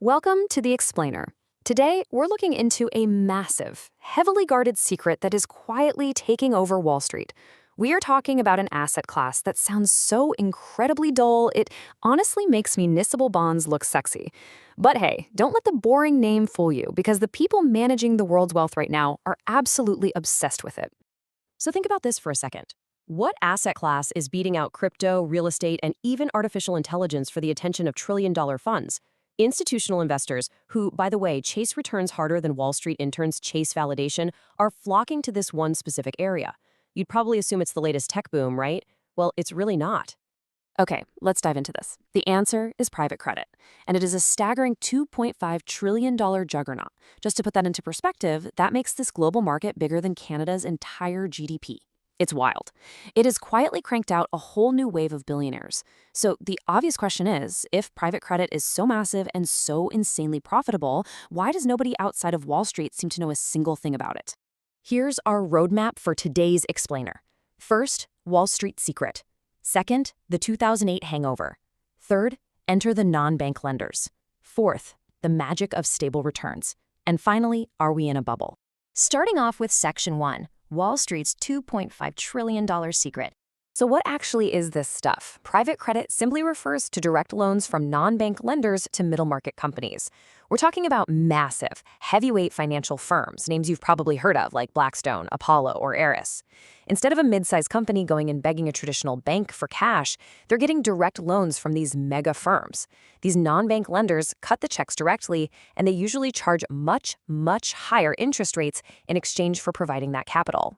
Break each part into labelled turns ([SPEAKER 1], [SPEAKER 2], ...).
[SPEAKER 1] Welcome to The Explainer. Today, we're looking into a massive, heavily guarded secret that is quietly taking over Wall Street. We are talking about an asset class that sounds so incredibly dull, it honestly makes municipal bonds look sexy. But hey, don't let the boring name fool you, because the people managing the world's wealth right now are absolutely obsessed with it.
[SPEAKER 2] So think about this for a second. What asset class is beating out crypto, real estate, and even artificial intelligence for the attention of trillion-dollar funds? Institutional investors, who, by the way, chase returns harder than Wall Street interns chase validation, are flocking to this one specific area. You'd probably assume it's the latest tech boom, right? Well, it's really not.
[SPEAKER 1] Okay, let's dive into this. The answer is private credit, and it is a staggering $2.5 trillion juggernaut. Just to put that into perspective, that makes this global market bigger than Canada's entire GDP. It's wild. It has quietly cranked out a whole new wave of billionaires. So the obvious question is, if private credit is so massive and so insanely profitable, why does nobody outside of Wall Street seem to know a single thing about it?
[SPEAKER 2] Here's our roadmap for today's explainer. First, Wall Street secret. Second, the 2008 hangover. Third, enter the non-bank lenders. Fourth, the magic of stable returns. And finally, are we in a bubble? Starting off with Section 1, Wall Street's $2.5 trillion secret.
[SPEAKER 1] So what actually is this stuff? Private credit simply refers to direct loans from non-bank lenders to middle-market companies. We're talking about massive, heavyweight financial firms, names you've probably heard of like Blackstone, Apollo, or Eris. Instead of a mid-sized company going and begging a traditional bank for cash, they're getting direct loans from these mega firms. These non-bank lenders cut the checks directly, and they usually charge much, much higher interest rates in exchange for providing that capital.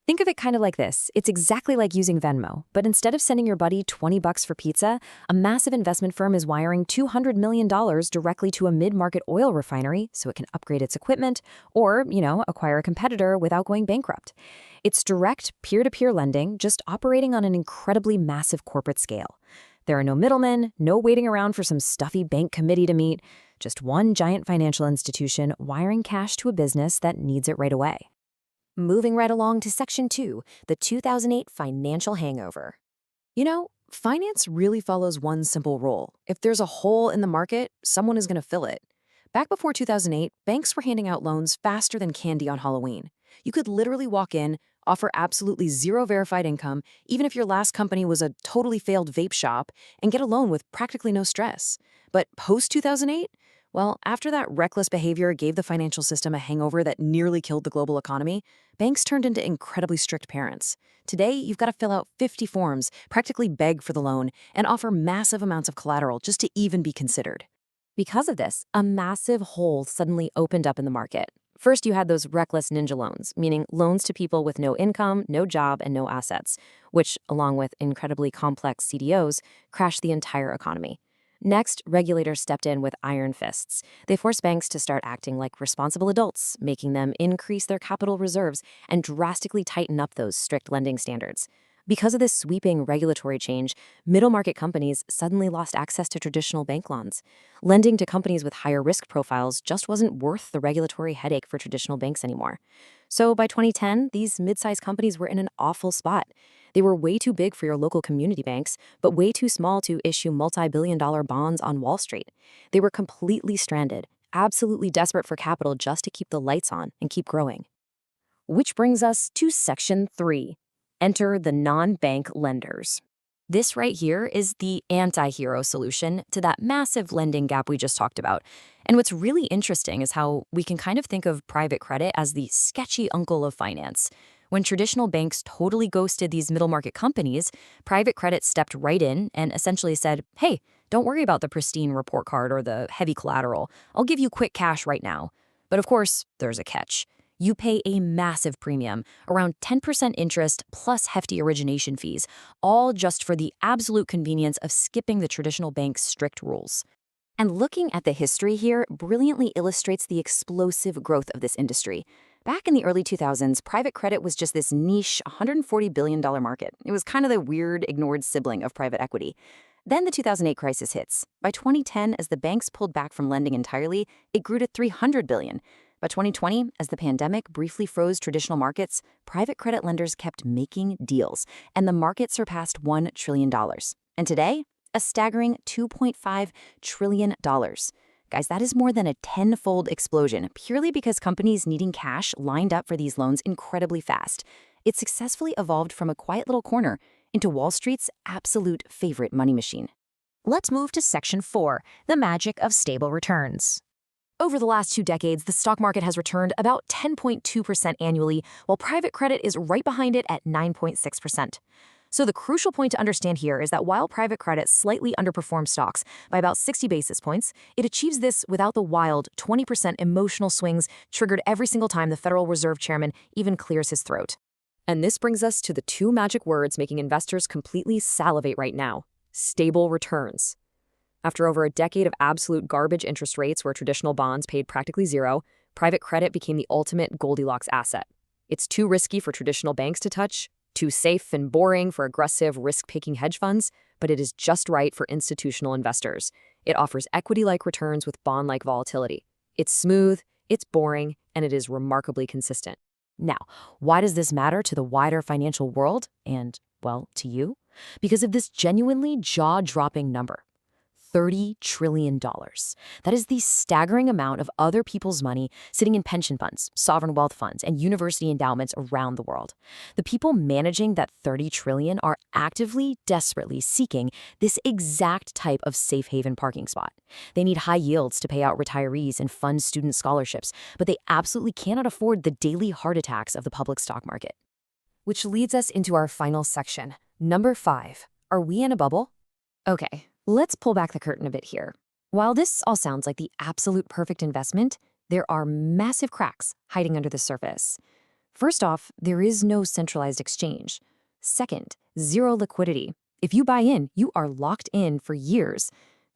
[SPEAKER 1] Think of it kind of like this. It's exactly like using Venmo, but instead of sending your buddy $20 for pizza, a massive investment firm is wiring $200 million directly to a mid-market oil refinery so it can upgrade its equipment or, acquire a competitor without going bankrupt. It's direct peer-to-peer lending, just operating on an incredibly massive corporate scale. There are no middlemen, no waiting around for some stuffy bank committee to meet, just one giant financial institution wiring cash to a business that needs it right away.
[SPEAKER 2] Moving right along to Section 2, the 2008 financial hangover.
[SPEAKER 1] Finance really follows one simple rule. If there's a hole in the market, someone is going to fill it. Back before 2008, banks were handing out loans faster than candy on Halloween. You could literally walk in, offer absolutely zero verified income, even if your last company was a totally failed vape shop, and get a loan with practically no stress. But post-2008? Well, after that reckless behavior gave the financial system a hangover that nearly killed the global economy, banks turned into incredibly strict parents. Today, you've got to fill out 50 forms, practically beg for the loan, and offer massive amounts of collateral just to even be considered. Because of this, a massive hole suddenly opened up in the market. First, you had those reckless ninja loans, meaning loans to people with no income, no job, and no assets, which, along with incredibly complex CDOs, crashed the entire economy. Next, regulators stepped in with iron fists. They forced banks to start acting like responsible adults, making them increase their capital reserves and drastically tighten up those strict lending standards. Because of this sweeping regulatory change, middle-market companies suddenly lost access to traditional bank loans. Lending to companies with higher risk profiles just wasn't worth the regulatory headache for traditional banks anymore. So by 2010, these mid-sized companies were in an awful spot. They were way too big for your local community banks, but way too small to issue multi-billion-dollar bonds on Wall Street. They were completely stranded, absolutely desperate for capital just to keep the lights on and keep growing. Which brings us to Section 3. Enter the non-bank lenders. This right here is the anti-hero solution to that massive lending gap we just talked about. And what's really interesting is how we can kind of think of private credit as the sketchy uncle of finance. When traditional banks totally ghosted these middle-market companies, private credit stepped right in and essentially said, hey, don't worry about the pristine report card or the heavy collateral. I'll give you quick cash right now. But of course, there's a catch. You pay a massive premium, around 10% interest plus hefty origination fees, all just for the absolute convenience of skipping the traditional bank's strict rules. And looking at the history here brilliantly illustrates the explosive growth of this industry. Back in the early 2000s, private credit was just this niche $140 billion market. It was kind of the weird, ignored sibling of private equity. Then the 2008 crisis hits. By 2010, as the banks pulled back from lending entirely, it grew to $300 billion. By 2020, as the pandemic briefly froze traditional markets, private credit lenders kept making deals, and the market surpassed $1 trillion. And today, a staggering $2.5 trillion. Guys, that is more than a tenfold explosion, purely because companies needing cash lined up for these loans incredibly fast. It successfully evolved from a quiet little corner into Wall Street's absolute favorite money machine.
[SPEAKER 2] Let's move to Section 4, the magic of stable returns. Over the last 2 decades, the stock market has returned about 10.2% annually, while private credit is right behind it at 9.6%. So the crucial point to understand here is that while private credit slightly underperforms stocks by about 60 basis points, it achieves this without the wild 20% emotional swings triggered every single time the Federal Reserve Chairman even clears his throat. And this brings us to the 2 magic words making investors completely salivate right now: stable returns. After over a decade of absolute garbage interest rates where traditional bonds paid practically zero, private credit became the ultimate Goldilocks asset. It's too risky for traditional banks to touch, too safe and boring for aggressive, risk-taking hedge funds, but it is just right for institutional investors. It offers equity-like returns with bond-like volatility. It's smooth, it's boring, and it is remarkably consistent. Now, why does this matter to the wider financial world and, well, to you? Because of this genuinely jaw-dropping number. $30 trillion. That is the staggering amount of other people's money sitting in pension funds, sovereign wealth funds, and university endowments around the world. The people managing that $30 trillion are actively, desperately seeking this exact type of safe haven parking spot. They need high yields to pay out retirees and fund student scholarships, but they absolutely cannot afford the daily heart attacks of the public stock market. Which leads us into our final section, number 5. Are we in a bubble? Okay. Let's pull back the curtain a bit here. While this all sounds like the absolute perfect investment, there are massive cracks hiding under the surface. First off, there is no centralized exchange. Second, zero liquidity. If you buy in, you are locked in for years.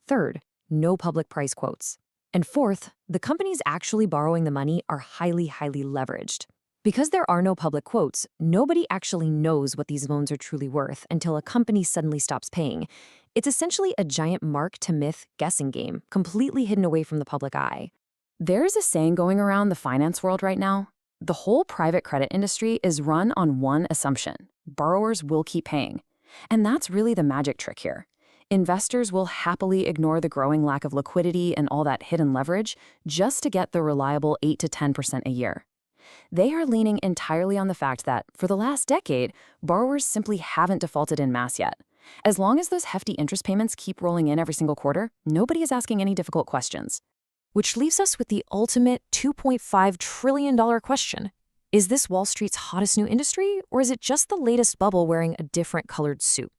[SPEAKER 2] Third, no public price quotes. And fourth, the companies actually borrowing the money are highly, highly leveraged. Because there are no public quotes, nobody actually knows what these loans are truly worth until a company suddenly stops paying. It's essentially a giant mark-to-myth guessing game, completely hidden away from the public eye. There's a saying going around the finance world right now. The whole private credit industry is run on one assumption: borrowers will keep paying. And that's really the magic trick here. Investors will happily ignore the growing lack of liquidity and all that hidden leverage just to get the reliable 8 to 10% a year. They are leaning entirely on the fact that, for the last decade, borrowers simply haven't defaulted en masse yet. As long as those hefty interest payments keep rolling in every single quarter, nobody is asking any difficult questions. Which leaves us with the ultimate $2.5 trillion question. Is this Wall Street's hottest new industry, or is it just the latest bubble wearing a different colored suit?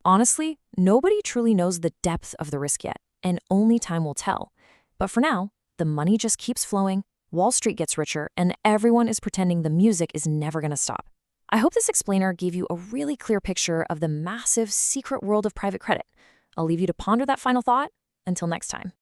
[SPEAKER 2] Honestly, nobody truly knows the depth of the risk yet, and only time will tell. But for now, the money just keeps flowing, Wall Street gets richer, and everyone is pretending the music is never going to stop. I hope this explainer gave you a really clear picture of the massive secret world of private credit. I'll leave you to ponder that final thought. Until next time.